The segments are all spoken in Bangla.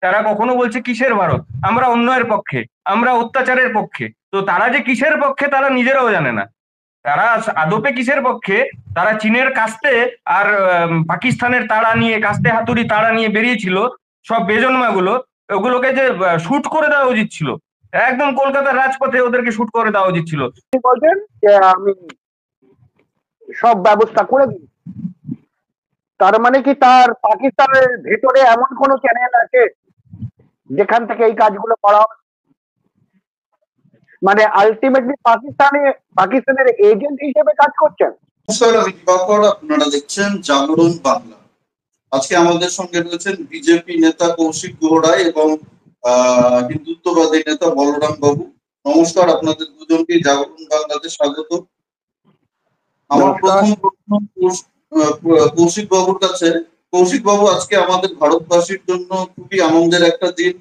তারা কখনো বলছে কিসের ভারত, আমরা অন্যের পক্ষে, আমরা অত্যাচারের পক্ষে। তো তারা যে কিসের পক্ষে তারা নিজেরাও জানে না। তারা আদপে কিসের পক্ষে? তারা চীনের কাস্তে আর পাকিস্তানের তাড়া নিয়ে, কাস্তে হাতুড়ি তাড়া নিয়ে বেরিয়েছিল, সব বেজন্মা গুলো। ওগুলোকে যে শুট করে দেওয়া উচিত ছিল, একদম কলকাতার রাজপথে ওদেরকে শুট করে দেওয়া উচিত ছিল। বলছেন যে আমি সব ব্যবস্থা করে দিই, তার মানে কি তার পাকিস্তানের ভেতরে এমন কোন চ্যানেল আছে যেখান থেকে এই কাজগুলো করা হবে? মানে আলটিমেটলি পাকিস্তানের এজেন্ট হিসেবে কাজ করছেন। নমস্কার, আমি দিবাকর, আপনারা দেখছেন জাগরণ বাংলা। আজকে আমাদের সঙ্গে রয়েছেন বিজেপি নেতা কৌশিক গুহ রায় এবং হিন্দুত্ববাদী নেতা বলরাম বাবু। নমস্কার, আপনাদের দুজনকে জাগরণ বাংলাতে স্বাগত। আমার প্রথম প্রশ্ন কৌশিক বাবুর কাছে। কৌশিক বাবু, আজকে আমাদের ভারতবাসীর জন্য খুবই আনন্দের একটা দিন।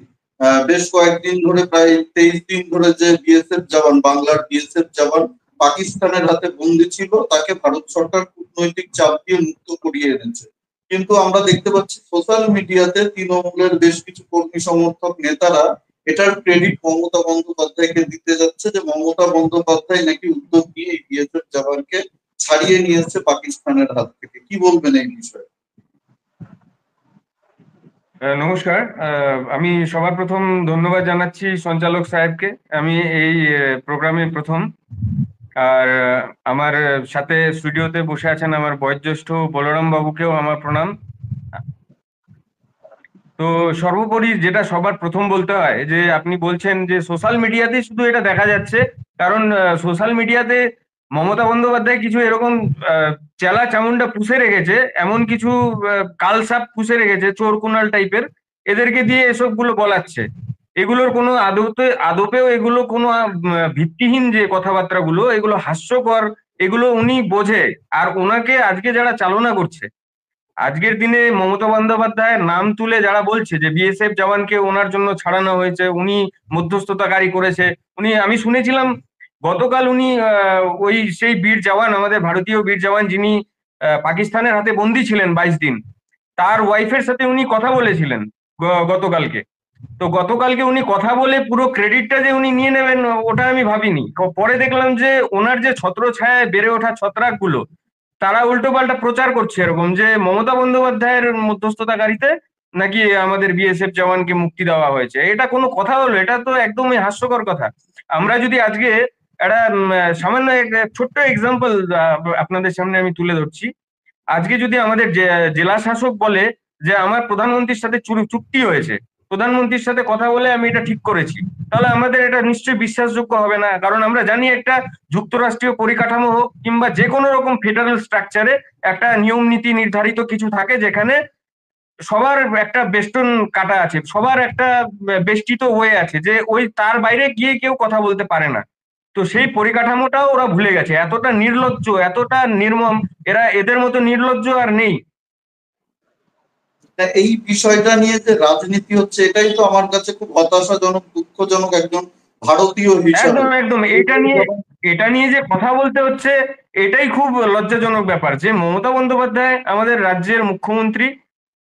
বেশ কয়েকদিন ধরে, প্রায় 23 দিন ধরে যে বিএসএফ জওয়ান, বাংলার বিএসএফ জওয়ান পাকিস্তানের হাতে বন্দী ছিল, তাকে ভারত সরকার কূটনৈতিক চাপ দিয়ে মুক্ত করিয়ে এনেছে। কিন্তু আমরা দেখতে পাচ্ছি সোশ্যাল মিডিয়াতে তৃণমূলের বেশ কিছু কর্মী সমর্থক নেতারা এটার ক্রেডিট মমতা বন্দ্যোপাধ্যায়কে দিতে যাচ্ছে, যে মমতা বন্দ্যোপাধ্যায় নাকি উদ্যোগ নিয়ে এই বিএসএফ জওয়ানকে ছাড়িয়ে নিয়ে এসেছে পাকিস্তানের হাত থেকে। কি বলবেন এই বিষয়ে? নমস্কার। আমি সবার প্রথম ধন্যবাদ জানাচ্ছি সঞ্চালক সাহেবকে। আমি এই প্রোগ্রামে প্রথম। আর আমার সাথে স্টুডিওতে বসে আছেন আমার বয়োজ্যেষ্ঠ বলরাম বাবুকেও আমার প্রণাম। তো সর্বোপরি যেটা সবার প্রথম বলতে হয়, যে আপনি বলছেন যে সোশ্যাল মিডিয়াতে শুধু এটা দেখা যাচ্ছে, কারণ সোশ্যাল মিডিয়াতে মমতা বন্দ্যোপাধ্যায় কিছু এরকম চেলা চামুন্ডা পুষে রেখেছে, এমন কিছু কালসাপ পুষে রেখেছে, চোর কুনাল টাইপের, এদেরকে দিয়ে এসব গুলো বলাচ্ছে। এগুলোর কোনো আদপেও এগুলো কোনো ভিত্তিহীন যে কথাবার্তাগুলো, এগুলো হাস্যকর, এগুলো উনি বোঝে। আর ওনাকে আজকে যারা চালনা করছে, আজকের দিনে মমতা বন্দ্যোপাধ্যায়ের নাম তুলে যারা বলছে যে বিএসএফ জওয়ানকে ওনার জন্য ছাড়ানো হয়েছে, উনি মধ্যস্থতাকারী করেছে, উনি, আমি শুনেছিলাম গতকাল উনি ওই সেই বীর জওয়ান, আমাদের ভারতীয় বীর জওয়ান যিনি পাকিস্তানের হাতে বন্দী ছিলেন 22 দিন, তার ওয়াইফের সাথে উনি কথা বলেছিলেন গতকালকে। তো গতকালকে উনি কথা বলে পুরো ক্রেডিটটা যে উনি নিয়ে নেবেন, ওটা আমি ভাবিনি। পরে দেখলাম যে ওনার যে ছত্র ছায়ায় বেড়ে ওঠা ছত্রাক গুলো, তারা উল্টো পাল্টা প্রচার করছে এরকম, যে মমতা বন্দ্যোপাধ্যায়ের মধ্যস্থতাকারিতে নাকি আমাদের বিএসএফ জওয়ানকে মুক্তি দেওয়া হয়েছে। এটা কোনো কথা হলো? এটা তো একদমই হাস্যকর কথা। আমরা যদি আজকে একটা সামান্য ছোট্ট এক্সাম্পল আপনাদের সামনে আমি তুলে ধরছি। আজকে যদি আমাদের জেলা শাসক বলে যে আমার প্রধানমন্ত্রীর সাথে চুক্তি হয়েছে, প্রধানমন্ত্রীর সাথে কথা বলে আমি এটা ঠিক করেছি, তাহলে আমাদের এটা নিশ্চয়ই বিশ্বাসযোগ্য হবে না। কারণ আমরা জানি একটা যুক্তরাষ্ট্রীয় পরিকাঠামো হোক কিংবা যে কোনো রকম ফেডারেল স্ট্রাকচারে একটা নিয়ম নীতি নির্ধারিত কিছু থাকে, যেখানে সবার একটা বেষ্টন কাটা আছে, সবার একটা বেষ্টিত ওয়ে আছে, যে ওই তার বাইরে গিয়ে কেউ কথা বলতে পারে না। তো সেই পরিকাঠামোটাও ওরা ভুলে গেছে, এতটা নির্লজ্জ, এতটা নির্মম। এদের মতো নির্লজ্জ আর নেই। এই বিষয়টা নিয়ে যে রাজনীতি হচ্ছে, এটাই তো আমার কাছে খুব হতাশাজনক, দুঃখজনক একজন ভারতীয় হিসাবে। একদম একদম, এটা নিয়ে যে কথা বলতে হচ্ছে, এটাই খুব লজ্জাজনক ব্যাপার যে মমতা বন্দ্যোপাধ্যায় আমাদের রাজ্যের মুখ্যমন্ত্রী।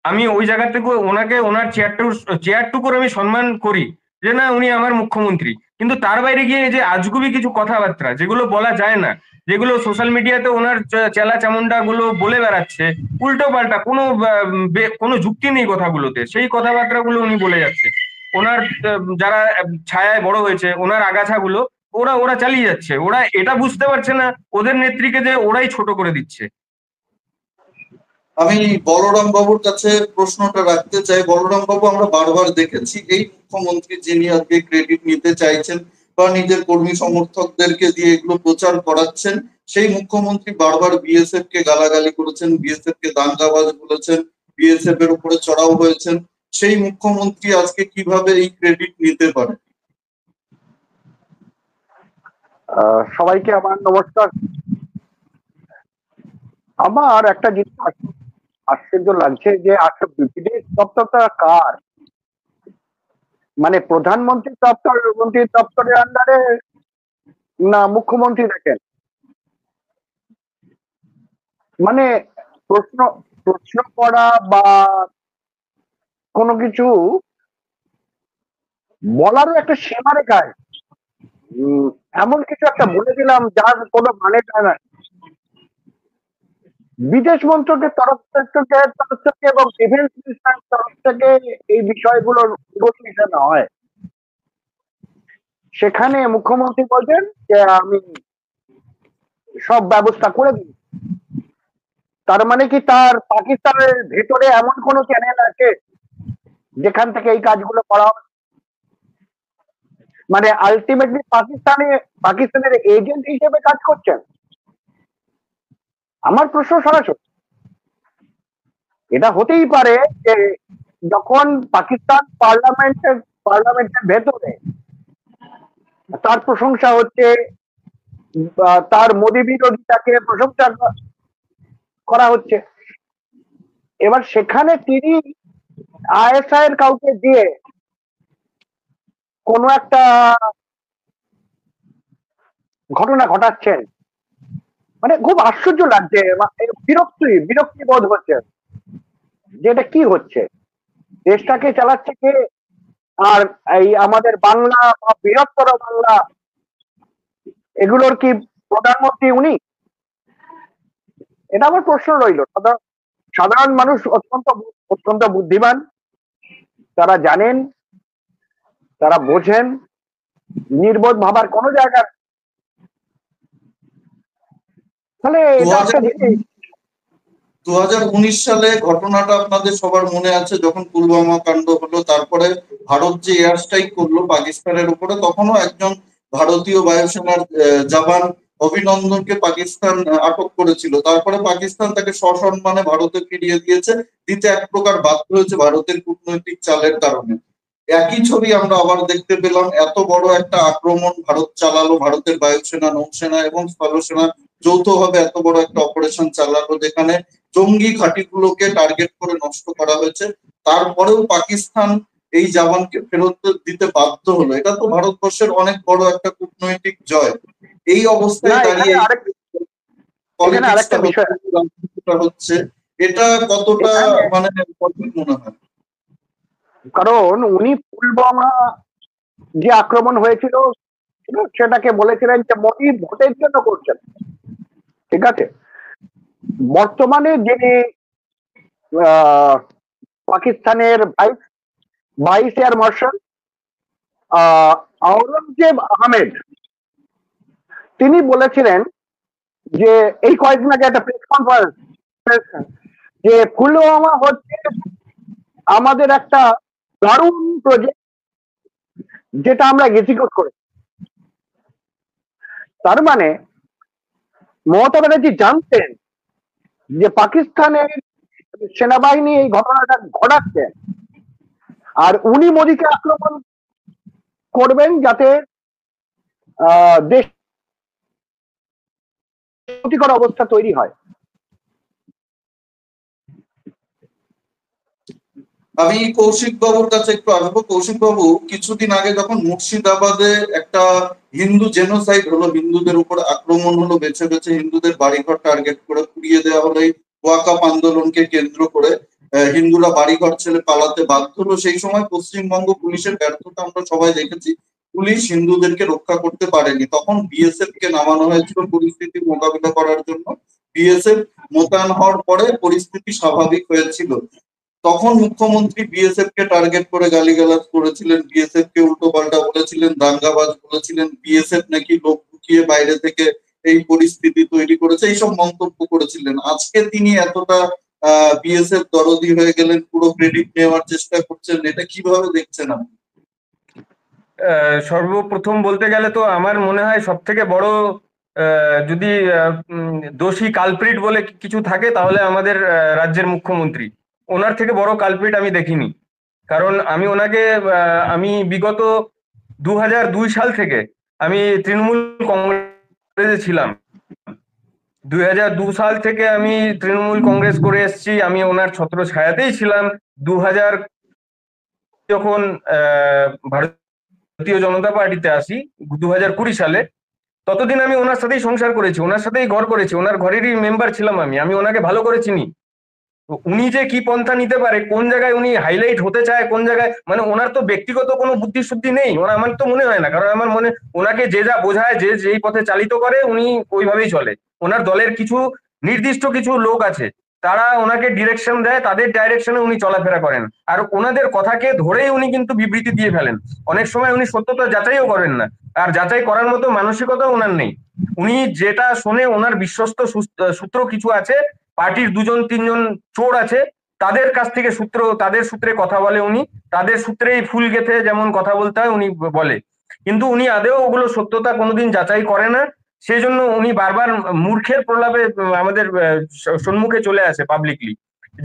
আমি ওই জায়গা থেকে ওনাকে, ওনার চেয়ারটুকুর আমি সম্মান করি, যে না উনি আমার মুখ্যমন্ত্রী। কিন্তু তার বাইরে গিয়ে যে আজগুবি কিছু কথাবার্তা যেগুলো বলা যায় না, যেগুলো সোশ্যাল মিডিয়াতে ওনার চেলা চামুন্ডা গুলো বলে বেড়াচ্ছে, উল্টো পাল্টা কোনো কোনো যুক্তি নেই কথাগুলোতে, সেই কথাবার্তাগুলো উনি বলে যাচ্ছে। ওনার যারা ছায়ায় বড় হয়েছে, ওনার আগাছাগুলো ওরা ওরা চালিয়ে যাচ্ছে। ওরা এটা বুঝতে পারছে না ওদের নেত্রীকে যে ওরাই ছোট করে দিচ্ছে। আমি বলরাম বাবুর কাছে প্রশ্নটা রাখতে চাই। বলরাম বাবু, আমরা বারবার দেখেছি এই মুখ্যমন্ত্রী যিনি আজকে ক্রেডিট নিতে চাইছেন বা নিজের কর্মী সমর্থকদেরকে দিয়ে এগুলো প্রচার করাচ্ছেন, সেই মুখ্যমন্ত্রী বারবার বিএসএফ কে গালাগালি করেছেন, বিএসএফ কে দাঙ্গাবাজ বলেছেন, বিএসএফ এর উপরে চড়াও হয়েছেন। সেই মুখ্যমন্ত্রী আজকে কিভাবে এই ক্রেডিট নিতে পারে? সবাইকে আমার নমস্কার। আমার একটা জিনিস আশ্চর্য লাগছে যে আসলে বিদেশ দপ্তরটা কার, মানে মন্ত্রী দপ্তরের আন্ডারে না মুখ্যমন্ত্রী দেখেন? মানে প্রশ্ন প্রশ্ন করা বা কোনো কিছু বলারও একটা সীমারেখায় উম, এমন কিছু একটা বলে দিলাম যার কোনো মানে হয় না। বিদেশ মন্ত্রকের তরফ থেকে এবং ডিফেন্স মিনিস্ট্রির তরফ থেকে এই বিষয়গুলোর নেগোসিয়েশন হয়, সেখানে মুখ্যমন্ত্রী বলছেন যে আমি সব ব্যবস্থা করে দিই। তার মানে কি তার পাকিস্তানের ভেতরে এমন কোনো চ্যানেল আছে যেখান থেকে এই কাজগুলো করা হয়? মানে আলটিমেটলি পাকিস্তানের এজেন্ট হিসেবে কাজ করছেন? আমার প্রশ্ন সরাসরি এটা হতেই পারে যে যখন পাকিস্তান পার্লামেন্টের ভেতরে তার প্রশংসা হচ্ছে, তার মোদী বিরোধিতাকে প্রশংসা করা হচ্ছে, এবার সেখানে তিনি আইএসআই এর কাউকে দিয়ে কোনো একটা ঘটনা ঘটাচ্ছেন, মানে খুব আশ্চর্য লাগছে, বিরক্তি বোধ হচ্ছে যে এটা কি হচ্ছে, দেশটাকে চালাচ্ছে কে? আর এই আমাদের বাংলা বা বৃহত্তর বাংলা এগুলোর কি প্রধানমন্ত্রী উনি? এটা আমার প্রশ্ন রইল। সাধারণ মানুষ অত্যন্ত বুদ্ধিমান, তারা জানেন, তারা বোঝেন, নির্বোধ ভাবার কোনো জায়গা নেই। তাহলে দু এটা একটা হাজার জিনিস। 2019 সালে ঘটনাটা আপনাদের সবার মনে আছে, যখন পুলওয়ামা কাণ্ড হলো, তারপরে ভারত যে এয়ার স্ট্রাইক করলো পাকিস্তানের উপরে, তখনও একজন ভারতীয় বায়ুসেনার জওয়ান অভিনন্দনকে পাকিস্তান আটক করেছিল। তারপরে পাকিস্তান তাকে সসম্মানে ভারতে ফিরিয়ে দিয়েছে, দিতে এক প্রকার বাধ্য হয়েছে ভারতের কূটনৈতিক চালের কারণে। একই ছবি আমরা আবার দেখতে পেলাম, এত বড় একটা আক্রমণ ভারত চালালো, ভারতের বায়ুসেনা, নৌসেনা এবং স্থলসেনা যৌথভাবে এত বড় একটা অপারেশন চালালো, যেখানে জঙ্গি ঘাঁটিগুলোকে টার্গেট করে নষ্ট করা হয়েছে। তারপরেও পাকিস্তান এই জওয়ানকে ফেরত দিতে বাধ্য হলো। এটা তো ভারতবর্ষের অনেক বড় একটা কূটনৈতিক জয়। এই না, অবস্থায় দাঁড়িয়ে এই এখানে আরেকটা পলিটিক্সটা হচ্ছে, বিষয় রাজনীতিটা হচ্ছে, এটা কতটা এখানে, মানে সঠিক মনে হয়? কারণ উনি পুলওয়ামা যে আক্রমণ হয়েছিল সেটাকে বলেছিলেন যে মোদী ভোটের জন্য করছেন, ঠিক আছে? বর্তমানে যিনি আহ, পাকিস্তানের vice air marshal Aurangzeb Ahmed, তিনি বলেছিলেন যে এই কয়েকদিন আগে একটা প্রেস কনফারেন্স, যে পুলওয়ামা হচ্ছে আমাদের একটা দারুণ প্রজেক্ট যেটা আমরা এক্সিকিউট করি। তার মানে মমতা ব্যানার্জি জানতেন যে পাকিস্তানের সেনাবাহিনী এই ঘটনাটা ঘটাচ্ছে, আর উনি মোদীকে আক্রমণ করবেন যাতে দেশ ক্ষতিকর অবস্থা তৈরি হয়। আমি কৌশিক বাবুর কাছে একটু আসবো। কৌশিক বাবু, কিছুদিন আগে যখন মুর্শিদাবাদে একটা হিন্দু জেনোসাইড হলো, হিন্দুদের উপর আক্রমণ হলো, বেছে বেছে হিন্দুদের বাড়িঘর টার্গেট করে পুড়িয়ে দেওয়া হলো, এই ওয়াকাফ আন্দোলনকে কেন্দ্র করে হিন্দুরা বাড়িঘর ছেড়ে পালাতে বাধ্য হলো, সেই সময় পশ্চিমবঙ্গ পুলিশের ব্যর্থতা আমরা সবাই দেখেছি। পুলিশ হিন্দুদেরকে রক্ষা করতে পারেনি, তখন বিএসএফ কে নামানো হয়েছিল পরিস্থিতি মোকাবিলা করার জন্য। বিএসএফ মোতায়েন হওয়ার পরে পরিস্থিতি স্বাভাবিক হয়েছিল। তখন মুখ্যমন্ত্রী বিএসএফ কে টার্গেট করে গালিগালাজ করেছিলেন, বিএসএফ কে উল্টো পাল্টা বলেছিলেন, দাঙ্গাবাজ বলেছিলেন, বিএসএফ নাকি লোক ঢুকিয়ে বাইরে থেকে এই পরিস্থিতি তৈরি করেছে, এইসব মন্তব্য করেছিলেন। আজকে তিনি এতটা বিএসএফ দরদি হয়ে গেলেন, পুরো ক্রেডিট নেওয়ার চেষ্টা করছেন, এটা কিভাবে দেখছেন আপনি? সর্বপ্রথম বলতে গেলে তো আমার মনে হয় সব থেকে বড় যদি দোষী কালপ্রিট বলে কিছু থাকে তাহলে আমাদের রাজ্যের মুখ্যমন্ত্রী। ওনার থেকে বড় কালপ্রিট আমি দেখিনি। কারণ আমি ওনাকে আমি বিগত 2002 সাল থেকে আমি তৃণমূল কংগ্রেসে ছিলাম। 2002 সাল থেকে আমি তৃণমূল কংগ্রেস করে এসেছি, আমি ওনার ছত্র ছায়াতেই ছিলাম। 2000 যখন ভারতীয় জনতা পার্টিতে আসি 2020 সালে, ততদিন আমি ওনার সাথেই সংসার করেছি, ওনার সাথেই ঘর করেছি, ওনার ঘরেরই মেম্বার ছিলাম, আমি ওনাকে ভালো করে চিনি। তো উনি যে কি পন্থা নিতে পারে, কোন জায়গায় উনি হাইলাইট হতে চায়, কোন জায়গায়, মানে ওনার তো ব্যক্তিগত কোনো বুদ্ধি শুদ্ধি নেই, ওনার আমার তো মনে হয় না, কারণ আমার মনে ওনাকে যে যা বোঝায়, যে যেই পথে চালিত করে উনি ওইভাবেই চলে। ওনার দলের কিছু নির্দিষ্ট কিছু লোক আছে, তারা ওনাকে ডিরেকশন দেয়, তাদের ডাইরেকশনে উনি চলাফেরা করেন, আর ওনাদের কথাকে ধরেই উনি কিন্তু বিবৃতি দিয়ে ফেলেন। অনেক সময় উনি সত্যতা যাচাইও করেন না, আর যাচাই করার মতো মানসিকতা ওনার নেই। উনি যেটা শোনে, ওনার বিশ্বস্ত সূত্র কিছু আছে, পার্টির দুজন তিনজন চোর আছে, তাদের কাছ থেকে সূত্র, তাদের সূত্রে কথা বলে উনি, তাদের সূত্রেই ফুল গেথে যেমন কথা বলতে হয় উনি বলে, কিন্তু উনি আদেও ওগুলো সত্যতা কোনোদিন যাচাই করে না। সেই জন্য উনি বারবার মূর্খের প্রলাপে আমাদের সম্মুখে চলে আসে পাবলিকলি,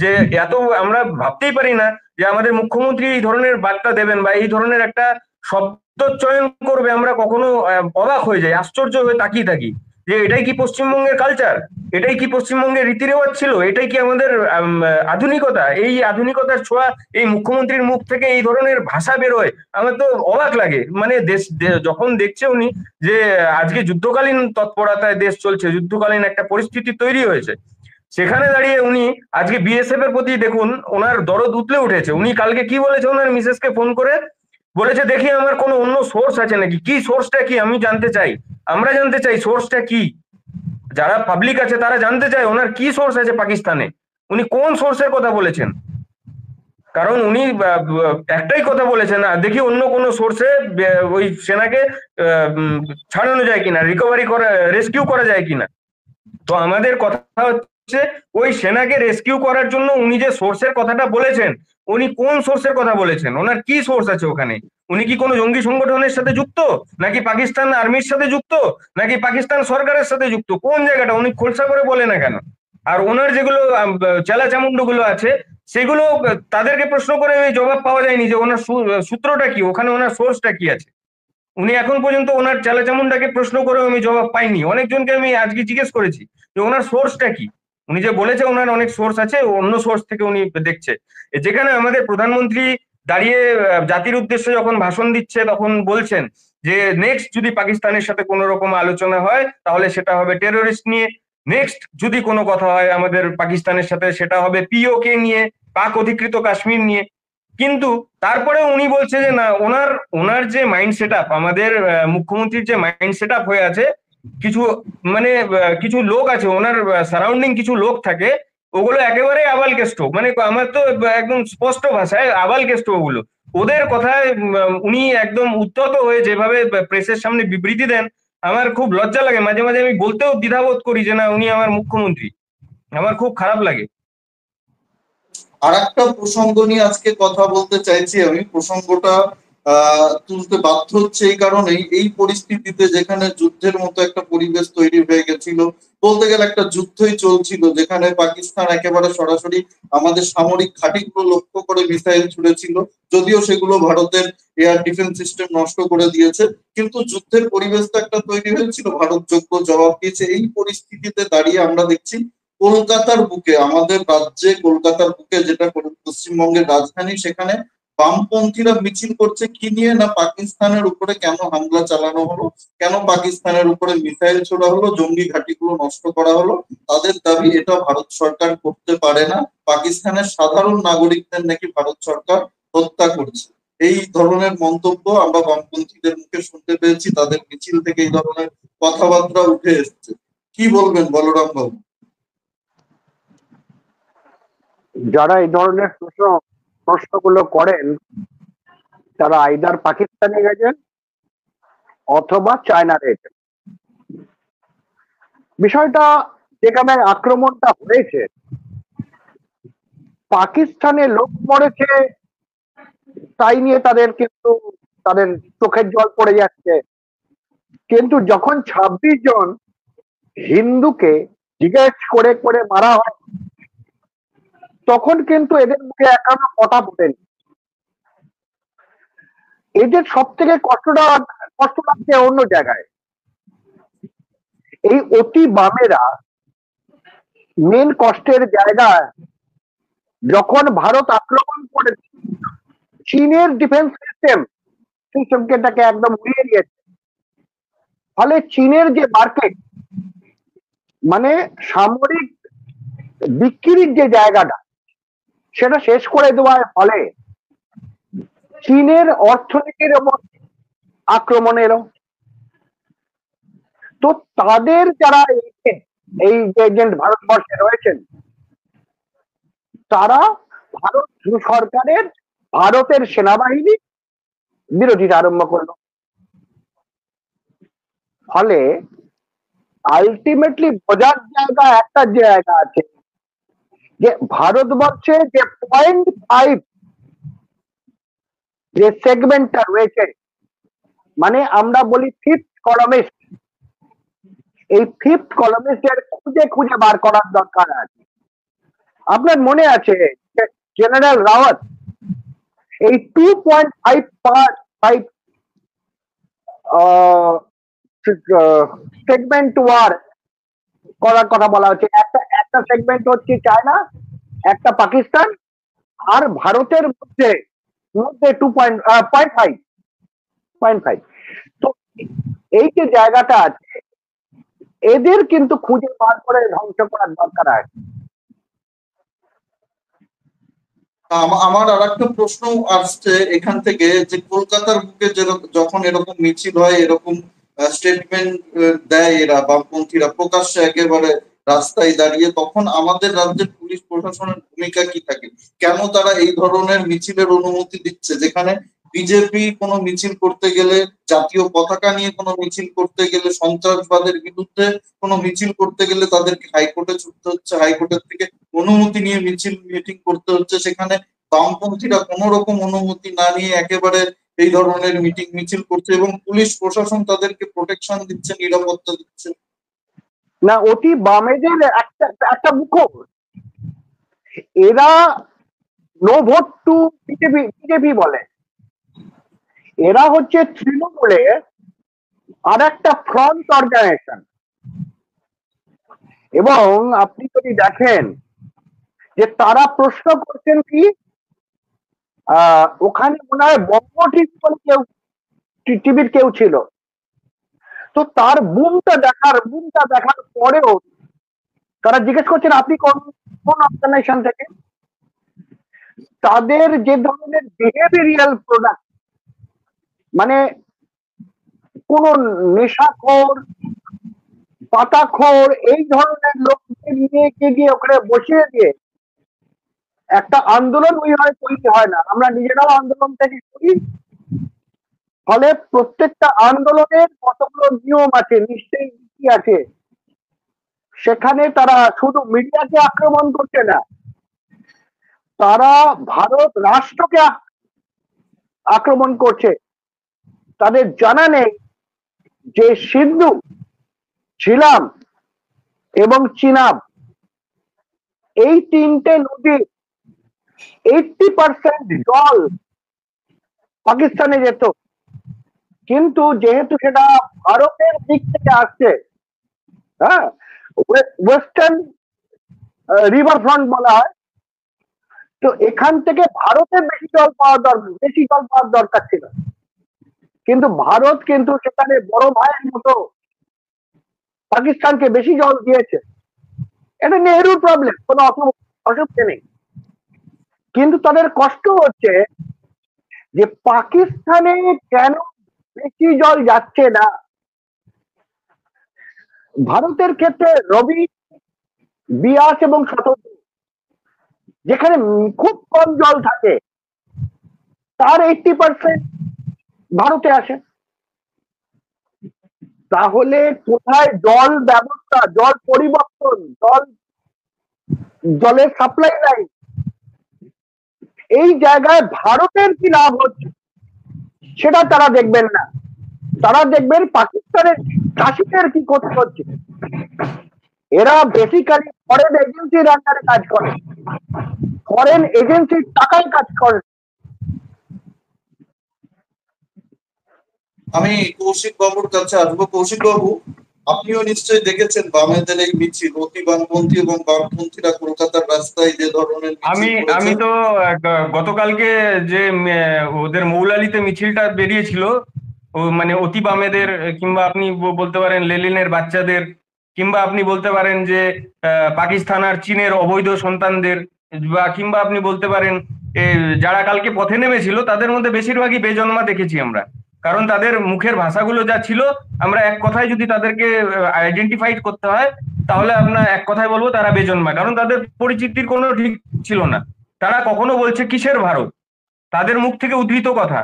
যে এত আমরা ভাবতেই পারি না যে আমাদের মুখ্যমন্ত্রী এই ধরনের বার্তা দেবেন বা এই ধরনের একটা শব্দ চয়ন করবে। আমরা কখনো অবাক হয়ে যাই, আশ্চর্য হয়ে তাকিয়ে থাকি যে এটাই কি পশ্চিমবঙ্গের কালচার, এটাই কি পশ্চিমবঙ্গের রীতি রেওয়াজ ছিল, এটাই কি আমাদের আধুনিকতা, এই আধুনিকতার ছোঁয়া এই মুখ্যমন্ত্রীর মুখ থেকে এই ধরনের ভাষা বেরোয়। আমার তো অবাক লাগে, মানে দেশ যখন দেখছে উনি যে আজকে যুদ্ধকালীন তৎপরতায় দেশ চলছে, যুদ্ধকালীন একটা পরিস্থিতি তৈরি হয়েছে, সেখানে দাঁড়িয়ে উনি আজকে বিএসএফ এর প্রতি দেখুন ওনার দরদ উতলে উঠেছে। উনি কালকে কি বলেছে, ওনার মিসেসকে ফোন করে বলেছে, দেখি আমার কোনো অন্য সোর্স আছে নাকি, কি সোর্সটা কি আমি জানতে চাই, আমরা জানতে চাই সোর্সটা কি, যারা পাবলিক আছে তারা জানতে চায় ওনার কি সোর্স আছে পাকিস্তানে, উনি কোন সোর্সের কথা বলেছেন। কারণ উনি একটাই কথা বলেছেন, দেখি অন্য কোনো সোর্সে ওই সেনাকে ছাড়ানো যায় কিনা, রিকভারি করা, রেস্কিউ করা যায় কিনা। তো আমাদের কথা হচ্ছে, ওই সেনাকে রেস্কিউ করার জন্য উনি যে সোর্সের কথাটা বলেছেন, উনি কোন সোর্সের কথা বলেছেন, ওনার কি সোর্স আছে ওখানে, উনি কি কোনো জঙ্গি সংগঠনের সাথে যুক্ত, নাকি পাকিস্তান আর্মির সাথে যুক্ত, নাকি পাকিস্তান সরকারের সাথে যুক্ত, কোন জায়গাটা উনি খোলসা করে বলে না কেন। আর ওনার যেগুলো চেলা চামুন্ডু গুলো আছে, সেগুলো তাদেরকে প্রশ্ন করে ওই জবাব পাওয়া যায়নি যে ওনার সূত্রটা কি, ওখানে ওনার সোর্সটা কি আছে। উনি এখন পর্যন্ত ওনার চালাচামুন্ডাকে প্রশ্ন করেও আমি জবাব পাইনি, অনেকজনকে আমি আজকে জিজ্ঞেস করেছি যে ওনার সোর্সটা কি। উনি যে বলেছে ওনার অনেক সোর্স আছে, অন্য সোর্স থেকে উনি দেখছে। যেখানে আমাদের প্রধানমন্ত্রী দাঁড়িয়ে জাতির উদ্দেশ্যে যখন ভাষণ দিচ্ছে তখন বলছেন যে নেক্সট যদি পাকিস্তানের সাথে কোনো রকম আলোচনা হয় তাহলে সেটা হবে টেরোরিস্ট নিয়ে, নেক্সট যদি কোনো কথা হয় আমাদের পাকিস্তানের সাথে সেটা হবে পিওকে নিয়ে, পাক অধিকৃত কাশ্মীর নিয়ে। কিন্তু তারপরে উনি বলছে যে না, ওনার ওনার যে মাইন্ড সেট আপ, আমাদের মুখ্যমন্ত্রীর যে মাইন্ড সেট আপ হয়ে আছে, কিছু মানে কিছু লোক আছে ওনার সারাউন্ডিং, কিছু লোক থাকে, ওগুলো একেবারে আবাল কেষ্ট, মানে আমার তো একদম স্পষ্ট ভাষায় আবাল কেষ্ট ওগুলো। ওদের কথায় উনি একদম উত্তত হয়ে যেভাবে প্রেসের সামনে বিবৃতি দেন, আমার খুব লজ্জা লাগে, মাঝে মাঝে আমি বলতেও দ্বিধাবোধ করি যে না, উনি আমার মুখ্যমন্ত্রী, আমার খুব খারাপ লাগে। আর একটা প্রসঙ্গ নিয়ে আজকে কথা বলতে চাইছি আমি। প্রসঙ্গটা তুলতে বাধ্য হচ্ছে এই কারণেই, এই পরিস্থিতিতে যেখানে যুদ্ধের মতো একটা পরিবেশ তৈরি হয়ে গেছিল, বলতে গেলে একটা যুদ্ধই চলছিল, যেখানে পাকিস্তান একেবারে সরাসরি আমাদের সামরিক ঘাঁটিগুলো লক্ষ্য করে মিসাইল ছুড়েছিল, যদিও সেগুলো ভারতের এয়ার ডিফেন্স সিস্টেম নষ্ট করে দিয়েছে, কিন্তু যুদ্ধের পরিবেশটা একটা তৈরি হয়েছিল, ভারত যোগ্য জবাব দিয়েছে। এই পরিস্থিতিতে দাঁড়িয়ে আমরা দেখছি কলকাতার বুকে, আমাদের রাজ্যে কলকাতার বুকে, যেটা পশ্চিমবঙ্গের রাজধানী, সেখানে বামপন্থীরা মিছিল করছে কি নিয়ে, না পাকিস্তানের উপরে কেন হামলা চালানো হলো, কেন পাকিস্তানের উপরে মিসাইল ছোড়া হলো, জঙ্গি ঘাঁটিগুলো নষ্ট করা হলো। তাদের দাবি এটা ভারত সরকার করতে পারে না, পাকিস্তানের সাধারণ নাগরিকদের নাকি ভারত সরকার হত্যা করছে। এই ধরনের মন্তব্য আমরা বামপন্থীদের মুখে শুনতে পেয়েছি, তাদের মিছিল থেকে এই ধরনের কথাবার্তা উঠে এসছে। কি বলবেন বলরাম বাবু? যারা এই ধরনের প্রশ্নগুলো করেন তারা আইদার পাকিস্তানে গেছেন অথবা চায়নার এজেন্ট। বিষয়টা যেখানে আক্রমণটা হয়েছে, পাকিস্তানে লোক মরেছে তাই নিয়ে তাদের কিন্তু তাদের চোখের জল পড়ে যাচ্ছে, কিন্তু যখন 26 জন হিন্দুকে জিজ্ঞেস করে করে মারা হয় তখন কিন্তু এদের মুখে এখনো কথা ফোটেনি। এদের সব থেকে কষ্ট লাগছে অন্য জায়গায়। এই অতি বামেরা মেন কষ্টের জায়গায় যখন ভারত আক্রমণ করে চীনের ডিফেন্স সিস্টেমটাকে একদম উড়িয়ে দিয়েছে, ফলে চীনের যে মার্কেট, মানে সামরিক বিক্রির যে জায়গাটা, সেটা শেষ করে দেওয়ার ফলে চীনের অর্থনীতির উপর আক্রমণ এলো। তো তাদের যারা এই এজেন্ট ভারতবর্ষে রয়েছেন, তারা ভারত সরকারের, ভারতের সেনাবাহিনী বিরোধিতা আরম্ভ করলো। ফলে আলটিমেটলি বোঝার একটা জায়গা আছে যে ভারতবর্ষে যে 0.5 যে সেগমেন্টটা রয়েছে, মানে আমরা বলি ফিফথ কলামিস্ট, এই ফিফথ কলামিস্টের খুঁজে খুঁজে বার করার দরকার আছে। আপনার মনে আছে জেনারেল রাওয়াত এই 2.5 সেগমেন্ট ওয়ার করার কথা বলা হচ্ছে। একটা সেগমেন্ট হচ্ছে চায়না, একটা পাকিস্তান, আর ভারতের মধ্যে মধ্যে 2.5। তো এই যে জায়গাটা আছে, এদের কিন্তু খুঁজে বার করে ধ্বংস করার দরকার আছে। আমার আর একটা প্রশ্ন আসছে এখান থেকে, যে কলকাতার বুকে যখন এরকম মিছিল হয়, এরকম স্টেটমেন্ট দেয় এরা বামপন্থীরা প্রকাশ্যে একেবারে রাস্তায় দাঁড়িয়ে, তখন আমাদের রাজ্যের পুলিশ প্রশাসনের ভূমিকা কি থাকে? কেন তারা এই ধরনের মিছিলের অনুমতি দিচ্ছে? যেখানে বিজেপি কোনো মিছিল করতে গেলে, জাতীয় পতাকা নিয়ে কোনো মিছিল করতে গেলে, সন্ত্রাসবাদের বিরুদ্ধে কোনো মিছিল করতে গেলে তাদেরকে হাইকোর্টে ছুটতে হচ্ছে, হাইকোর্টের থেকে অনুমতি নিয়ে মিছিল মিটিং করতে হচ্ছে। সেখানে বামপন্থীরা কোনো রকম অনুমতি না নিয়ে একেবারে এই ধরনের মিটিং মিছিল করছে এবং পুলিশ প্রশাসন তাদেরকে প্রোটেকশন দিচ্ছে, নিরাপত্তা দিচ্ছে। না, অতি বামেদের একটা একটা মুখোশ। এরা নো ভোট টু বিজেপি বলে। এরা হচ্ছে তৃণমূলের আর একটা ফ্রন্ট অর্গানাইজেশন। এবং আপনি যদি দেখেন যে তারা প্রশ্ন করছেন কি, ওখানে মনে হয় বঙ্গ টিভির কেউ ছিল, তো তার বুমটা দেখার পরেও তারা জিজ্ঞেস করছেন আপনি কোন অর্গানাইজেশন থেকে। তাদের যে ধরনের বিহেভিয়ারিয়াল প্রোডাক্ট, মানে কোন নেশাখোর, পাতাখোর, এই ধরনের লোককে নিয়ে গিয়ে ওখানে বসিয়ে দিয়ে একটা আন্দোলন তৈরি হয় না। আমরা নিজেরাও আন্দোলন থেকে করি, ফলে প্রত্যেকটা আন্দোলনের কতগুলো নিয়ম আছে, নিশ্চয়ই নীতি আছে। সেখানে তারা শুধু মিডিয়াকে আক্রমণ করছে না, তারা ভারত রাষ্ট্রকে আক্রমণ করছে। তাদের জানা নেই যে সিন্ধু, ঝিলাম এবং চিনাব, এই তিনটে নদী 80% জল পাকিস্তানে যেত, কিন্তু যেহেতু সেটা ভারতের দিক থেকে আসছে, হ্যাঁ, ওয়েস্টার্ন রিভার ফ্রন্ট বলা হয়, তো এখান থেকে ভারতের বেশি জল পাওয়ার দরকার ছিল। কিন্তু ভারত কিন্তু সেখানে বড় ভাইয়ের মতো পাকিস্তানকে বেশি জল দিয়েছে। এটা নেহরুর প্রবলেম, কোনো অসুবিধা নেই। কিন্তু তাদের কষ্ট হচ্ছে যে পাকিস্তানে কেন বেশি জল যাচ্ছে না। ভারতের ক্ষেত্রে রবি, বিয়াস এবং শতদ্রু, যেখানে খুব কম জল থাকে, তার 80% ভারতে আসে। তাহলে কোথায় জল ব্যবস্থা, জল পরিবর্তন, জলের সাপ্লাই লাইন, এই জায়গায় ভারতের কি লাভ হচ্ছে সেটা তারা দেখবেন না। তারা দেখবেন পাকিস্তানের চাষিদের কি ক্ষতি হচ্ছে। এরা বেসিক্যালি ফরেন এজেন্সির আন্ডারে কাজ করে, ফরেন এজেন্সির টাকায় কাজ করে। আমি কৌশিক বাবুর কাছে আসবো। কৌশিক বাবু, আপনিও নিশ্চয়ই দেখেছেন বামেদের এই মিছিল, অতি বামপন্থী এবং বামপন্থীরা কলকাতার রাস্তায় যে ধরনের আমি মিছিল করেছে। আমি তো গতকালকে যে ওদের মৌলালিতে মিছিলটা বেরিয়েছিল, ও মানে অতি বামেদের, কিংবা আপনি বলতে পারেন লেলিনের বাচ্চাদের, কিংবা আপনি বলতে পারেন যে পাকিস্তান আর চীনের অবৈধ সন্তানদের, বা কিংবা আপনি বলতে পারেন যারা কালকে পথে নেমেছিল তাদের মধ্যে বেশিরভাগই বেজন্মা দেখেছি আমরা। কারণ তাদের মুখের ভাষাগুলো যা ছিল, আমরা এক কথায় যদি তাদেরকে আইডেন্টিফাইড করতে হয় তাহলে আপনার এক কথায় বলবো তারা বেজন্মা। কারণ তাদের পরিচিতির কোনো ঠিক ছিল না। তারা কখনো বলছে কিসের ভারত, তাদের মুখ থেকে উদ্ধৃত কথা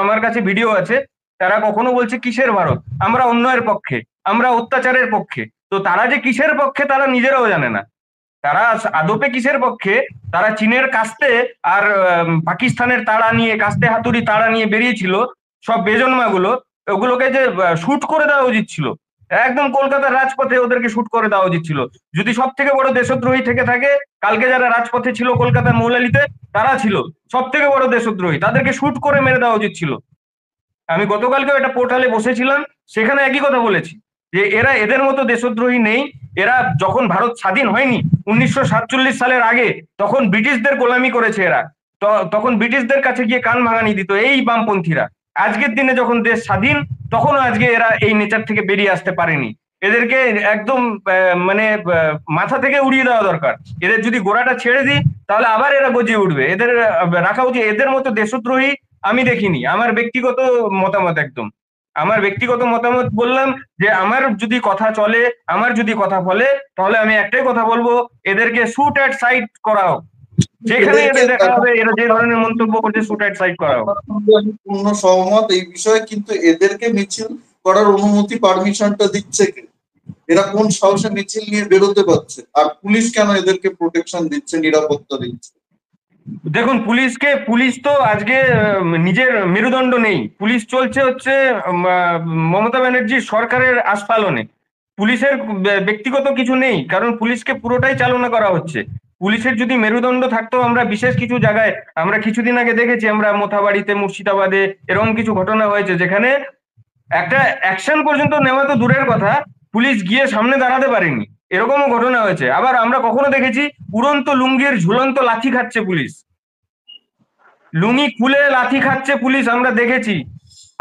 আমার কাছে ভিডিও আছে। তারা কখনো বলছে কিসের ভারত, আমরা অন্যায়ের পক্ষে, আমরা অত্যাচারের পক্ষে। তো তারা যে কিসের পক্ষে তারা নিজেরাও জানে না। তারা আদপে কিসের পক্ষে? তারা চীনের কাস্তে আর পাকিস্তানের তাড়া নিয়ে, কাস্তে হাতুড়ি তাড়া নিয়ে বেরিয়েছিল সব বেজন্মা গুলো। ওগুলোকে যে শুট করে দেওয়া উচিত ছিল, একদম কলকাতার রাজপথে ওদেরকে শুট করে দেওয়া উচিত ছিল। যদি সব থেকে বড় দেশদ্রোহী থেকে থাকে, কালকে যারা রাজপথে ছিল কলকাতার মৌলালিতে, তারা ছিল সব থেকে বড় দেশদ্রোহী, তাদেরকে শুট করে মেরে দেওয়া উচিত ছিল। আমি গতকালকেও একটা পোর্টালে বসেছিলাম, সেখানে একই কথা বলেছি যে এদের মতো দেশদ্রোহী নেই। এরা যখন ভারত স্বাধীন হয়নি 1947 সালের আগে, তখন ব্রিটিশদের গোলামি করেছে এরা। তখন ব্রিটিশদের কাছে গিয়ে কান ভাঙানি দিত এই বামপন্থীরা। আজকের দিনে যখন দেশ স্বাধীন, তখনও আজকে এরা এই নেচার থেকে বেরিয়ে আসতে পারেনি। এদেরকে একদম মানে মাথা থেকে উড়িয়ে দেওয়া দরকার। এদের যদি গোড়াটা ছেড়ে দিই তাহলে আবার এরা গজিয়ে উঠবে। এদের রাখা উচিত। এদের মতো দেশদ্রোহী আমি দেখিনি। আমার ব্যক্তিগত মতামত, একদম আমার ব্যক্তিগত মতামত বললাম যে আমার যদি কথা চলে, আমার যদি কথা বলে, তাহলে আমি একটাই কথা বলবো, এদেরকে শুট অ্যাট সাইট করা হোক। যেখানে এদের দেখা হবে এরা যে ধরনের মন্তব্য করছে, শুট অ্যাট সাইট করা হোক। আমি পূর্ণ সহমত এই বিষয়ে, কিন্তু এদেরকে মিছিল করার অনুমতি, পারমিশনটা দিচ্ছে কে? এরা কোন সাহসে মিছিল নিয়ে বেরোতে পারছে? আর পুলিশ কেন এদেরকে প্রোটেকশন দিচ্ছে, নিরাপত্তা দিচ্ছে? দেখুন, পুলিশ তো আজকে নিজের মেরুদণ্ড নেই। পুলিশ চলছে হচ্ছে মমতা ব্যানার্জির সরকারের আস্ফালনে। পুলিশের ব্যক্তিগত কিছু নেই, কারণ পুলিশকে পুরোটাই চালনা করা হচ্ছে। পুলিশের যদি মেরুদণ্ড থাকতো, আমরা বিশেষ কিছু জায়গায়, আমরা কিছুদিন আগে দেখেছি, আমরা মোথাবাড়িতে, মুর্শিদাবাদে এরকম কিছু ঘটনা হয়েছে যেখানে একটা অ্যাকশন পর্যন্ত নেওয়া তো দূরের কথা, পুলিশ গিয়ে সামনে দাঁড়াতে পারেনি, এরকমও ঘটনা হয়েছে। আবার আমরা কখনো দেখেছি উড়ন্ত লুঙ্গির ঝুলন্ত লাঠি খাচ্ছে পুলিশ, লুঙ্গি খুলে লাঠি খাচ্ছে পুলিশ, আমরা দেখেছি।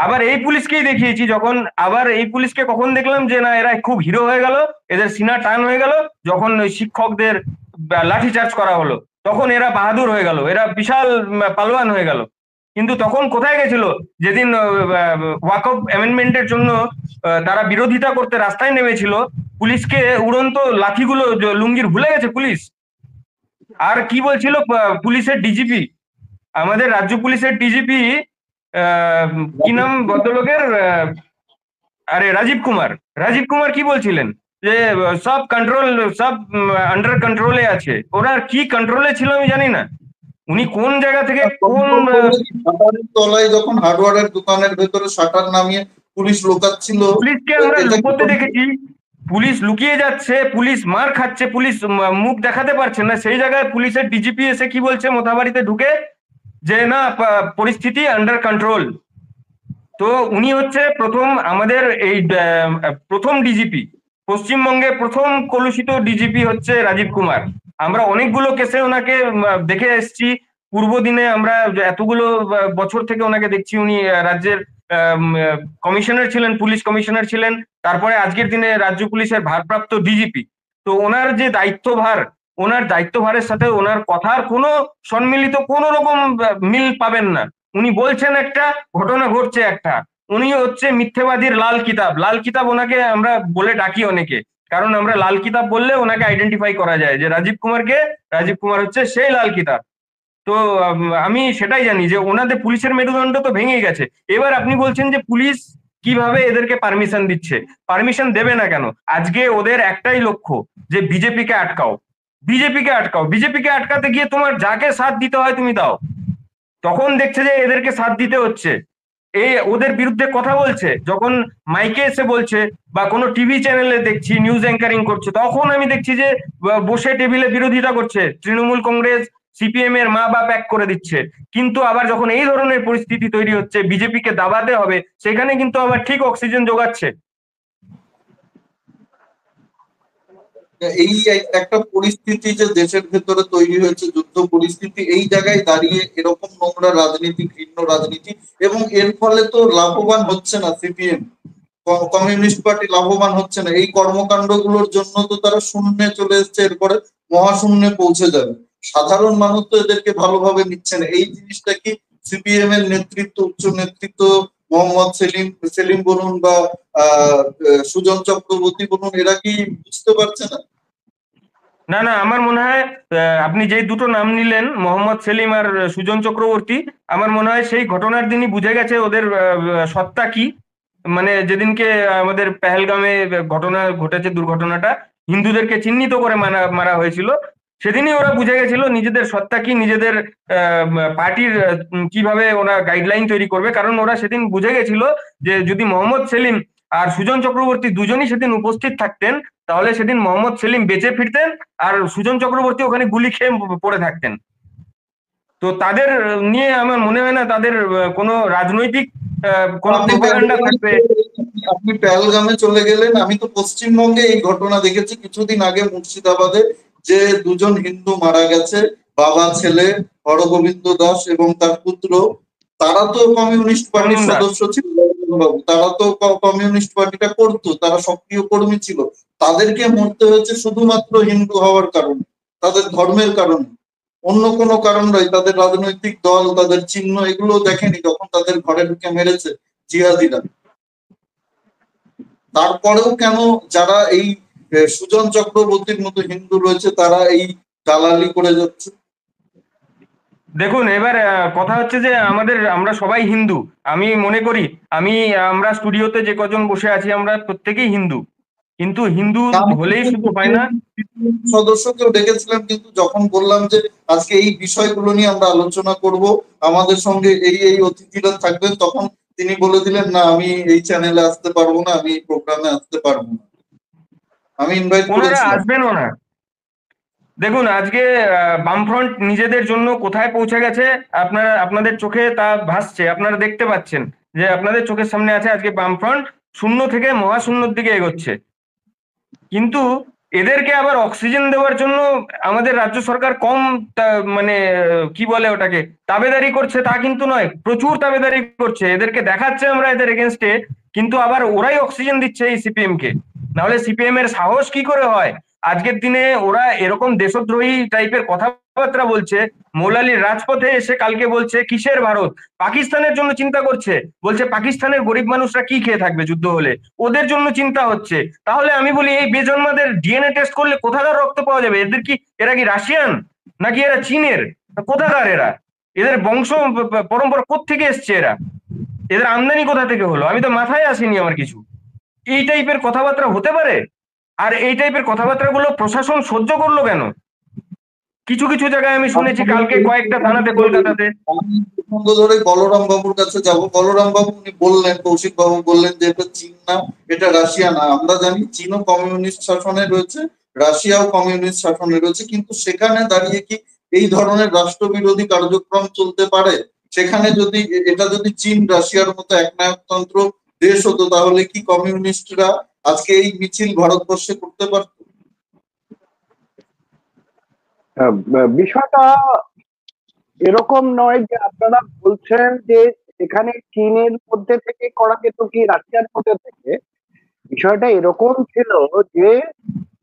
আবার এই পুলিশকেই দেখিয়েছি যখন, আবার এই পুলিশকে কখন দেখলাম যে না এরা খুব হিরো হয়ে গেল, এদের সিনা টান হয়ে গেল যখন ওই শিক্ষকদের লাঠি চার্জ করা হলো, তখন এরা বাহাদুর হয়ে গেল, এরা বিশাল পালোয়ান হয়ে গেল। কিন্তু তখন কোথায় গেছিল? যেদিন ওয়াকফ অ্যামেন্ডমেন্টের জন্য তারা বিরোধিতা করতে রাস্তায় নেমেছিল, পুলিশকে উড়ন্ত লাঠিগুলো লুঙ্গির ভুলে গেছে পুলিশ। আর কি বলছিল পুলিশের ডিজিপি, আমাদের রাজ্য পুলিশের ডিজিপি, কি নাম ভদ্রলোকের, আরে রাজীব কুমার কি বলছিলেন যে সব কন্ট্রোল, সব আন্ডার কন্ট্রোলে আছে। ওরা কি কন্ট্রোলে ছিল আমি জানি না। উনি কোন জায়গা থেকে কোন শাটারের তলায় যখন হার্ডওয়্যারের দোকানের ভেতরে শাটার নামিয়ে পুলিশ লোকাচ্ছিল, পুলিশকে আমরা লুকোতে দেখেছি, পুলিশ লুকিয়ে যাচ্ছে, পুলিশ মার খাচ্ছে, পুলিশ মুখ দেখাতে পারছে না। সেই জায়গায় পুলিশের ডিজিপি এসে কি বলছে মোথাবাড়িতে ঢুকে, যে না পরিস্থিতি আন্ডার কন্ট্রোল। তো উনি হচ্ছে প্রথম আমাদের এই প্রথম ডিজিপি, পশ্চিমবঙ্গে প্রথম কলুষিত ডিজিপি হচ্ছে রাজীব কুমার। আমরা অনেকগুলো কেসে ওনাকে দেখে এসেছি। পূর্ব দিনে আমরা এতগুলো বছর থেকে ওনাকে দেখছি। উনি রাজ্যের কমিশনার ছিলেন, পুলিশ কমিশনার ছিলেন, তারপরে আজকের দিনে রাজ্য পুলিশের ভারপ্রাপ্ত ডিজিপি। তো ওনার যে দায়িত্বভার, ওনার দায়িত্বভারের সাথে ওনার কথার কোনো সম্মিলিত কোনো রকম মিল পাবেন না। উনি বলছেন একটা, ঘটনা ঘটছে একটা। উনি হচ্ছে মিথ্যেবাদীর লাল কিতাব। লাল কিতাব ওনাকে আমরা বলে ডাকি অনেকে, কারণ আমরা লাল কিতাব বললে ওনাকে আইডেন্টিফাই করা যায় যে রাজীব কুমারকে, রাজীব কুমার হচ্ছে সেই লাল কিতাব। তো আমি সেটাই জানি যে ওনাদের পুলিশের মেরুদণ্ড তো ভেঙে গেছে। এবার আপনি বলছেন যে পুলিশ কিভাবে এদেরকে পারমিশন দিচ্ছে। পারমিশন দেবে না কেন? আজকে ওদের একটাই লক্ষ্য যে বিজেপিকে আটকাও, বিজেপিকে আটকাও। বিজেপিকে আটকাতে গিয়ে তোমার যাকে সাথ দিতে হয় তুমি দাও। তখন দেখছে যে এদেরকে সাথ দিতে হচ্ছে, এই ওদের বিরুদ্ধে কথা বলছে, যখন মাইকে এসে বলছে বা কোনো টিভি চ্যানেলে দেখছি নিউজ অ্যাঙ্কারিং করছে, তখন আমি দেখছি যে বসে টেবিলে বিরোধিতা করছে। তৃণমূল কংগ্রেস সিপিএম এর মা বাপ এক করে দিচ্ছে। কিন্তু আবার যখন এই ধরনের পরিস্থিতি তৈরি হচ্ছে, বিজেপিকে দাবাতে হবে, সেখানে কিন্তু আবার ঠিক অক্সিজেন যোগাচ্ছে। এই একটা পরিস্থিতি যে দেশের ভেতরে তৈরি হয়েছে, যুদ্ধ পরিস্থিতি, এই জায়গায় দাঁড়িয়ে এরকম নোংরা রাজনীতি, ঘৃণ্য রাজনীতি, এবং এর ফলে তো লাভবান হচ্ছে না সিপিএম, কমিউনিস্ট পার্টি লাভবান হচ্ছে না। এই কর্মকাণ্ডগুলোর জন্য তো তারা শূন্যে চলে এসছে, এরপরে মহাশূন্যে পৌঁছে যাবে। সাধারণ মানুষ তো এদেরকে ভালোভাবে নিচ্ছে না। এই জিনিসটা কি সিপিএম এর নেতৃত্ব, উচ্চ নেতৃত্ব, মোহাম্মদ সেলিম বলুন বা আহ সুজন চক্রবর্তী বলুন, এরা কি বুঝতে পারছে না? না না, আমার মনে হয় আপনি যেই দুটো নাম নিলেন, মোহাম্মদ সেলিম আর সুজন চক্রবর্তী, আমার মনে হয় সেই ঘটনার দিনই বুঝে গেছে ওদের সত্তা কি। মানে যেদিনকে আমাদের পেহেলগামে ঘটনা ঘটেছে, দুর্ঘটনাটা হিন্দুদেরকে চিহ্নিত করে মারা হয়েছিল, সেদিনই ওরা বুঝে গেছিল নিজেদের সত্তা কি, নিজেদের পার্টির কিভাবে ওরা গাইডলাইন তৈরি করবে। কারণ ওরা সেদিন বুঝে গেছিল যে যদি মোহাম্মদ সেলিম আর সুজন চক্রবর্তী দুজনই সেদিন উপস্থিত থাকতেন, তাহলে সেদিন মোহাম্মদ সেলিম বেঁচে ফিরতেন আর সুজন চক্রবর্তী ওখানে গুলি খেয়ে পড়ে থাকতেন। তো তাদের নিয়ে আমার মনে হয় না তাদের কোনো রাজনৈতিক কোনো আপনি প্রোপাগান্ডা থাকবে। আপনি পেহেলগামে চলে গেলেন। আমি তো পশ্চিমবঙ্গে এই ঘটনা দেখেছি কিছুদিন আগে মুর্শিদাবাদে, যে দুজন হিন্দু মারা গেছে, বাবা ছেলে, হরগোবিন্দ দাস এবং তার পুত্র। তারা তো কমিউনিস্ট পার্টির চন্দন দাস। সদস্য ছিল, বাবু, তারা তো কমিউনিস্ট পার্টিটা করতো, তারা সক্রিয় কর্মী ছিল। তাদেরকে মরতে হয়েছে শুধুমাত্র হিন্দু হওয়ার কারণে, তাদের ধর্মের কারণে। অন্য কোনো কারণ নয়। তাদের রাজনৈতিক দল, তাদের চিহ্ন এগুলো দেখেনি যখন তাদের ঘরে ঢুকে মেরেছে জিহাদিরা। তারপরেও কেন যারা এই সুজন চক্রবর্তীর মতো হিন্দু রয়েছে তারা এই দালালি করে যাচ্ছে? দেখুন, এবার কথা হচ্ছে যে আমরা সবাই হিন্দু। আমি মনে করি, আমরা স্টুডিওতে যে কজন বসে আছি আমরা প্রত্যেকেই হিন্দু, কিন্তু হিন্দু আমি হলেই শুধু হয় না। সদস্যকেও ডেকেছিলাম, কিন্তু যখন বললাম যে আজকে এই বিষয়গুলো নিয়ে আমরা আলোচনা করব, আমাদের সঙ্গে এই অতিথিরা থাকবেন, তখন তিনি বলে দিলেন না, আমি এই চ্যানেলে আসতে পারবো না, আমি এই প্রোগ্রামে আসতে পারবো না। আমি ইনভাইট ওনারা করেছিলাম। আসবেনও না। দেখুন, আজকে বামফ্রন্ট নিজেদের জন্য কোথায় পৌঁছে গেছে আপনাদের চোখে তা ভাসছে, আপনারা দেখতে পাচ্ছেন যে আপনাদের চোখের সামনে আছে আজকে বামফ্রন্ট শূন্য থেকে মহাশূন্যর দিকে এগোচ্ছে। কিন্তু এদেরকে আবার অক্সিজেন দেওয়ার জন্য আমাদের রাজ্য সরকার কম মানে কি বলে ওটাকে, তাবেদারি করছে তা কিন্তু নয়, প্রচুর তাবেদারি করছে। এদেরকে দেখাচ্ছে আমরা এদের এগেনস্টে, কিন্তু আবার ওরাই অক্সিজেন দিচ্ছে এই সিপিএম কে। নাহলে সিপিএম এর সাহস কি করে হয় আজকের দিনে ওরা এরকম দেশদ্রোহী টাইপের কথাবার্তা বলছে। মৌলালির রাজপথে এসে কালকে বলছে কিসের ভারত, পাকিস্তানের জন্য চিন্তা করছে। বলছে পাকিস্তানের গরিব মানুষরা কি খেয়ে থাকবে যুদ্ধ হলে, ওদের জন্য চিন্তা হচ্ছে। তাহলে আমি বলি এই বেজন্মাদের ডিএনএ টেস্ট করলে কোথাকার রক্ত পাওয়া যাবে? এরা কি রাশিয়ান নাকি এরা চীনের? কোথাকার এরা? এদের বংশ পরম্পরা কোত্থেকে এসছে এরা? এদের আমদানি কোথা থেকে হলো? আমি তো মাথায় আসেনি আমার কিছু। এই টাইপের কথাবার্তা হতে পারে? আর এই টাইপের কথাবার্তাগুলো প্রশাসন সহ্য করলো কেন? কিছু কিছু জায়গায় আমি শুনেছি কালকে কয়েকটা থানাতে কলকাতাতে। আমি প্রসঙ্গ ধরে বলরাম বাবুর কাছে যাব। বলরাম বাবু, উনি বললেন, কৌশিক বাবু বললেন যে এটা চীন না, এটা রাশিয়া না। আমরা জানি চীনও কমিউনিস্ট শাসনে রয়েছে, রাশিয়াও কমিউনিস্ট শাসনে রয়েছে, কিন্তু সেখানে দাঁড়িয়ে কি এই ধরনের রাষ্ট্রবিরোধী কার্যক্রম চলতে পারে? সেখানে যদি এটা যদি চীন রাশিয়ার মতো একনায়কতন্ত্র দেশ হতো, তাহলে কি কমিউনিস্টরা আজকে এই মিছিল ভারতবর্ষে করতে পারত? বিষয়টা এরকম নয় যে আপনারা বলছেন যে এখানে চীনের মধ্যে থেকে করা যেত কি রাশিয়ার মধ্যে থেকে। বিষয়টা এরকম ছিল যে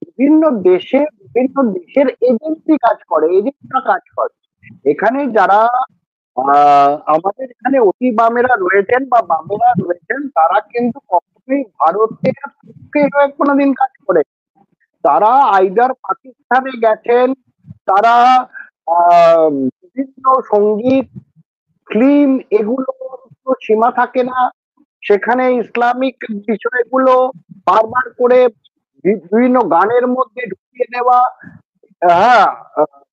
বিভিন্ন দেশের এজেন্সি কাজ করে, এজেন্টরা কাজ করে। এখানে যারা আমাদের এখানে অতি বামেরা রয়েছেন বা বামেরা রয়েছেন, তারা কিন্তু কখনোই ভারতের পক্ষে হয়ে কোনোদিন কাজ করে। তারা আইদার পাকিস্তানে গেছেন, তারা বিভিন্ন সঙ্গীত, ফিল্ম, এগুলো তো সীমা থাকে না। সেখানে ইসলামিক বিষয়গুলো বারবার করে বিভিন্ন গানের মধ্যে ঢুকিয়ে দেওয়া, হ্যাঁ,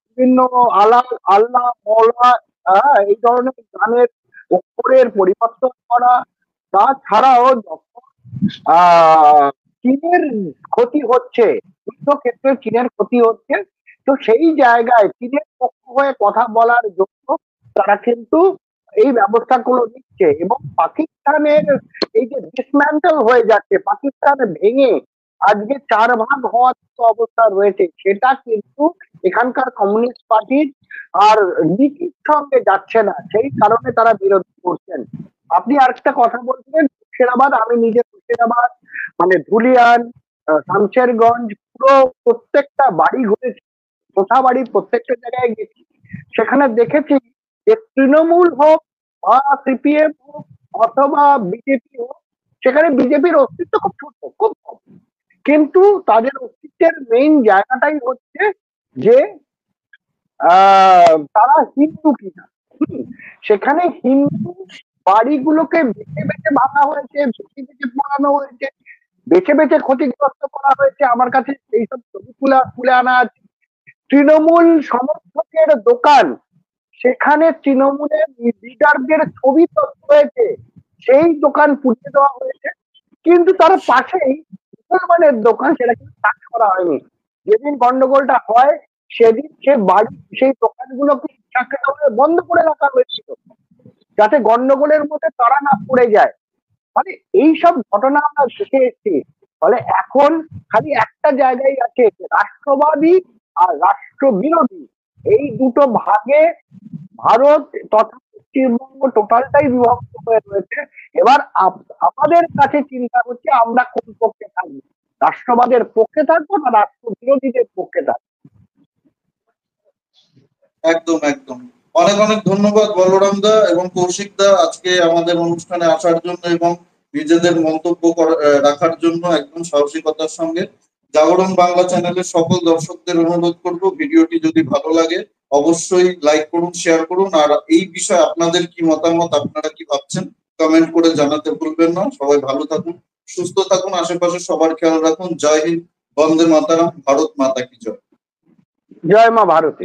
বিভিন্ন আল্লাহ আল্লাহ মৌলা, হ্যাঁ, এই ধরনের গানের অক্ষরের পরিবর্তন করা। তাছাড়াও যখন চীনের ক্ষতি হচ্ছে, যুদ্ধক্ষেত্রে চীনের ক্ষতি হচ্ছে, তো সেই জায়গায় চীনের পক্ষ হয়ে কথা বলার জন্য তারা কিন্তু এই ব্যবস্থাগুলো নিচ্ছে। এবং পাকিস্তানের এই যে ডিসম্যান্টেল হয়ে যাচ্ছে, পাকিস্তান ভেঙে আজকে 4 ভাগ হওয়ার মতো অবস্থা রয়েছে, সেটা কিন্তু এখানকার কমিউনিস্ট পার্টির আর নীতির সঙ্গে যাচ্ছে না, সেই কারণে তারা বিরোধী করছেন। আপনি আরেকটা কথা বলছিলেন মুর্শিদাবাদ, আমি নিজে মুর্শিদাবাদ মানে ধুলিয়ান, শামশেরগঞ্জ, পুরো প্রত্যেকটা বাড়ি ঘুরেছি। কোথাবাড়ি প্রত্যেকটা জায়গায় গেছি, সেখানে দেখেছি যে তৃণমূল হোক বা সিপিএম হোক অথবা বিজেপি হোক, সেখানে বিজেপির অস্তিত্ব খুব ছোট, খুব কম। কিন্তু তাদের অস্তিত্বের মেইন জায়গাটাই হচ্ছে যে তারা হিন্দু কিনা। সেখানে হিন্দু বাড়িগুলোকে বেছে বেছে ভাঙা হয়েছে, বেছে বেছে পোড়ানো হয়েছে, বেছে বেছে ক্ষতিগ্রস্ত করা হয়েছে। আমার কাছে এইসব ছবি তুলে আনা আছে। তৃণমূল সমর্থকের দোকান, সেখানে তৃণমূলের লিডারদের ছবি রয়েছে, সেই দোকান পুড়িয়ে দেওয়া হয়েছে। কিন্তু তার পাশেই মুসলমানের দোকান, সেটা কিন্তু টাচ করা হয়নি। যেদিন গন্ডগোলটা হয় সেদিন সেই দোকানগুলোকে ইচ্ছাকৃতভাবে বন্ধ করে রাখা হয়েছিল, যাতে গন্ডগোলের মধ্যে তারা না পড়ে যায়। মানে এইসব ঘটনা আমরা দেখে এসেছি। ফলে এখন খালি একটা জায়গায় আছে, রাষ্ট্রবাদী আর রাষ্ট্রবিরোধী, এই দুটো ভাগে ভারত তথা পশ্চিমবঙ্গ টোটালটাই বিভক্ত হয়ে রয়েছে। এবার আমাদের কাছে চিন্তা হচ্ছে আমরা কোন পক্ষে থাকবো, রাষ্ট্রবাদের পক্ষে থাকবো না রাষ্ট্রবিরোধীদের পক্ষে থাকবো। একদম একদম। অনেক অনেক ধন্যবাদ বলরাম দা এবং কৌশিক দা আজকে আমাদের অনুষ্ঠানে আসার জন্য এবং নিজেদের মন্তব্য রাখার জন্য একদম সাহসিকতার সঙ্গে। জাগরণ বাংলা চ্যানেলের সকল দর্শকদের অনুরোধ করব, ভিডিওটি যদি ভালো লাগে অবশ্যই লাইক করুন, শেয়ার করুন, আর এই বিষয়ে আপনাদের কি মতামত, আপনারা কি ভাবছেন কমেন্ট করে জানাতে ভুলবেন না। সবাই ভালো থাকুন, সুস্থ থাকুন, আশেপাশে সবার খেয়াল রাখুন। জয় হিন্দ, বন্দে মাতারাম, ভারত মাতা কি জয়। জয় মা ভারতী।